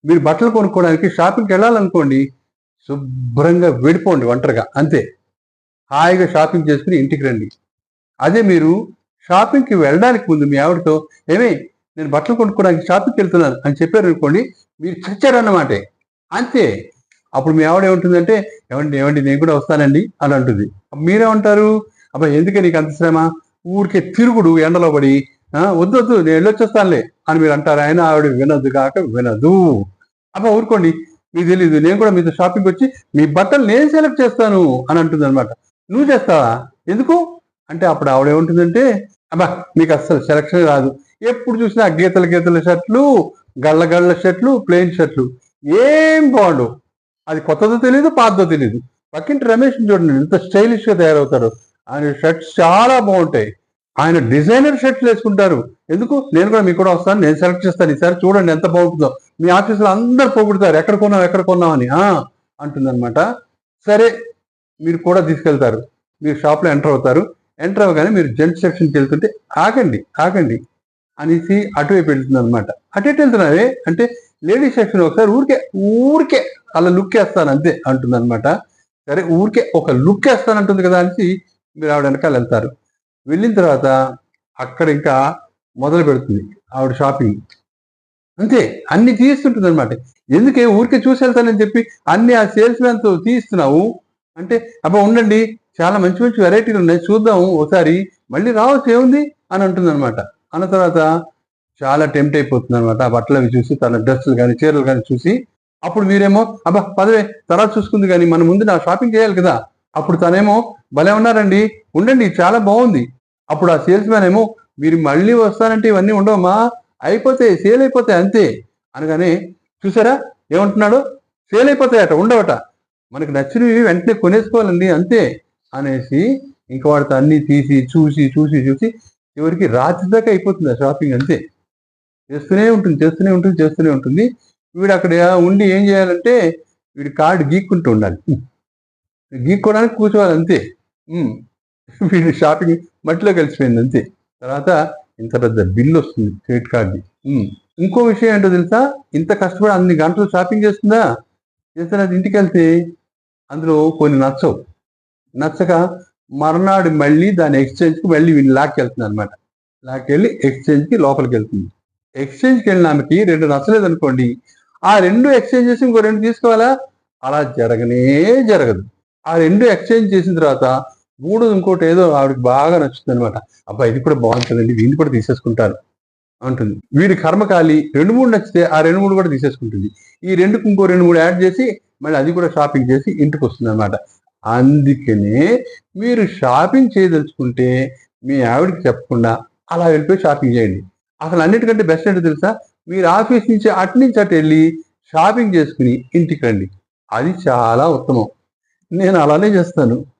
మీరు బట్టలు కొనుక్కోవడానికి షాపింగ్కి వెళ్ళాలనుకోండి, శుభ్రంగా వెళ్ళిపోండి ఒంటరిగా అంతే. హాయిగా షాపింగ్ చేసుకుని ఇంటికి రండి. అదే మీరు షాపింగ్కి వెళ్ళడానికి ముందు మీ ఆవిడతో ఏమే నేను బట్టలు కొనుక్కోవడానికి షాపింగ్కి వెళ్తున్నాను అని చెప్పారనుకోండి, మీరు చచ్చారన్నమాటే అంతే. అప్పుడు మీ ఆవిడ ఏముంటుందంటే, ఏమండి ఏమండి నేను కూడా వస్తానండి అని అంటుంది. మీరేమంటారు, అబ్బా ఎందుకే నీకు అంత శ్రమ, ఊరికే తిరుగుడు ఎండలో పడి, వద్దు వద్దు నేను వెళ్ళొచ్చేస్తానులే అని మీరు అంటారు. ఆయన ఆవిడ వినదు కాక వినదు. అబ్బా ఊరుకోండి మీకు తెలీదు, నేను కూడా మీతో షాపింగ్కి వచ్చి మీ బట్టలు నేను సెలెక్ట్ చేస్తాను అని అంటుంది అనమాట. నువ్వు చేస్తావా ఎందుకు అంటే అప్పుడు ఆవిడ ఏముంటుందంటే, అబ్బా మీకు అస్సలు సెలక్షన్ రాదు, ఎప్పుడు చూసినా గీతల గీతల షర్ట్లు, గళ్ళ గళ్ళ షర్ట్లు, ప్లెయిన్ షర్ట్లు, ఏం బాగుండు. అది కొత్తదో తెలియదు పాతదో తెలియదు. పక్కింటి రమేష్ చూడండి ఎంత స్టైలిష్ గా తయారవుతారు. ఆయన షర్ట్స్ చాలా బాగుంటాయి. ఆయన డిజైనర్ షర్ట్స్ వేసుకుంటారు. ఎందుకు నేను కూడా మీకు కూడా వస్తాను, నేను సెలెక్ట్ చేస్తాను, ఈసారి చూడండి ఎంత బాగుంటుందో. మీ ఆఫీసులో అందరు పొగుడుతారు ఎక్కడ కొన్నాం అని అంటుందన్నమాట. సరే మీరు కూడా తీసుకెళ్తారు. మీరు షాప్లో ఎంటర్ అవుతారు. ఎంటర్ అవ్వగానే మీరు జెంట్స్ సెక్షన్కి వెళ్తుంటే ఆగండి ఆగండి అనేసి అటువైపు వెళ్తుంది అనమాట. అటెట్ వెళ్తున్నావే అంటే లేడీస్ సెక్షన్ ఒకసారి ఊరికే ఊరికే అలా లుక్ వేస్తాను అంతే అంటుంది అనమాట. సరే ఊరికే ఒక లుక్ వేస్తానంటుంది కదా అనేసి మీరు ఆవిడ వెనకాల వెళ్తారు. వెళ్ళిన తర్వాత అక్కడ ఇంకా మొదలు పెడుతుంది ఆవిడ షాపింగ్. అంతే అన్ని తీస్తుంటుంది అనమాట. ఎందుకే ఊరికే చూసి వెళ్తానని చెప్పి అన్ని ఆ సేల్స్ మ్యాన్తో తీస్తున్నావు అంటే, అబ్బా ఉండండి చాలా మంచి మంచి వెరైటీలు ఉన్నాయి చూద్దాము ఒకసారి, మళ్ళీ రావచ్చు ఏముంది అని అంటుంది అనమాట. అన్న తర్వాత చాలా టెంప్ట్ అయిపోతుంది అనమాట. ఆ బట్టలు అవి చూసి, తన డ్రెస్సులు కానీ చీరలు కానీ చూసి. అప్పుడు మీరేమో అబ్బా పదవే తర్వాత చూసుకుంది కానీ మన ముందు నా షాపింగ్ చేయాలి కదా. అప్పుడు తనేమో భలే ఉన్నారండి ఉండండి చాలా బాగుంది. అప్పుడు ఆ సేల్స్ మ్యాన్ ఏమో మీరు మళ్ళీ వస్తానంటే ఇవన్నీ ఉండవమ్మా, అయిపోతాయి సేల్ అయిపోతాయి అంతే అనగానే, చూసారా ఏమంటున్నాడు, సేల్ అయిపోతాయట ఉండవట, మనకు నచ్చినవి వెంటనే కొనేసుకోవాలండి అంతే అనేసి ఇంక వాడితో అన్ని తీసి చూసి చూసి చూసి చివరికి రాత్రి దాకా అయిపోతుంది ఆ షాపింగ్ అంతే. చేస్తూనే ఉంటుంది. వీడు అక్కడ ఉండి ఏం చేయాలంటే వీడి కార్డు గీక్కుంటూ ఉండాలి. గీక్కోవడానికి కూర్చోవాలి అంతే. వీడి షాపింగ్ మట్టిలో కలిసిపోయింది అంతే. తర్వాత ఇంత పెద్ద బిల్లు వస్తుంది క్రెడిట్ కార్డు. ఇంకో విషయం ఏంటో తెలుసా, ఇంత కష్టపడి అన్ని గంటలు షాపింగ్ చేస్తుందా, చేస్తే అది ఇంటికి వెళ్తే అందులో కొన్ని నచ్చక మర్నాడు మళ్ళీ దాని ఎక్స్చేంజ్కి మళ్ళీ వీడిని లాక్కెళ్తుంది అనమాట. లాక్కెళ్ళి ఎక్స్చేంజ్కి లోపలికి వెళ్తుంది. ఎక్స్చేంజ్కి వెళ్ళిన ఆమెకి 2 నచ్చలేదు అనుకోండి, ఆ 2 ఎక్స్చేంజ్ చేసి ఇంకో 2 తీసుకోవాలా, అలా జరగదు. ఆ 2 ఎక్స్చేంజ్ చేసిన తర్వాత 3 ఇంకోటి ఏదో ఆవిడకి బాగా నచ్చుతుంది అనమాట. అబ్బా ఇది కూడా బాగుంటుందండి, దీన్ని కూడా తీసేసుకుంటారు అంటుంది. వీడి కర్మకాలి 2-3 నచ్చితే ఆ 2-3 కూడా తీసేసుకుంటుంది. ఈ 2కి ఇంకో 2-3 యాడ్ చేసి మళ్ళీ అది కూడా షాపింగ్ చేసి ఇంటికి వస్తుంది అనమాట. అందుకనే మీరు షాపింగ్ చేయదలుచుకుంటే మీ ఆవిడకి చెప్పకుండా అలా వెళ్ళిపోయి షాపింగ్ చేయండి. అసలు అన్నిటికంటే బెస్ట్ ఏంటో తెలుసా, మీరు ఆఫీస్ నుంచి అటు వెళ్ళి షాపింగ్ చేసుకుని ఇంటికి రండి. అది చాలా ఉత్తమం. నేను అలానే చేస్తాను.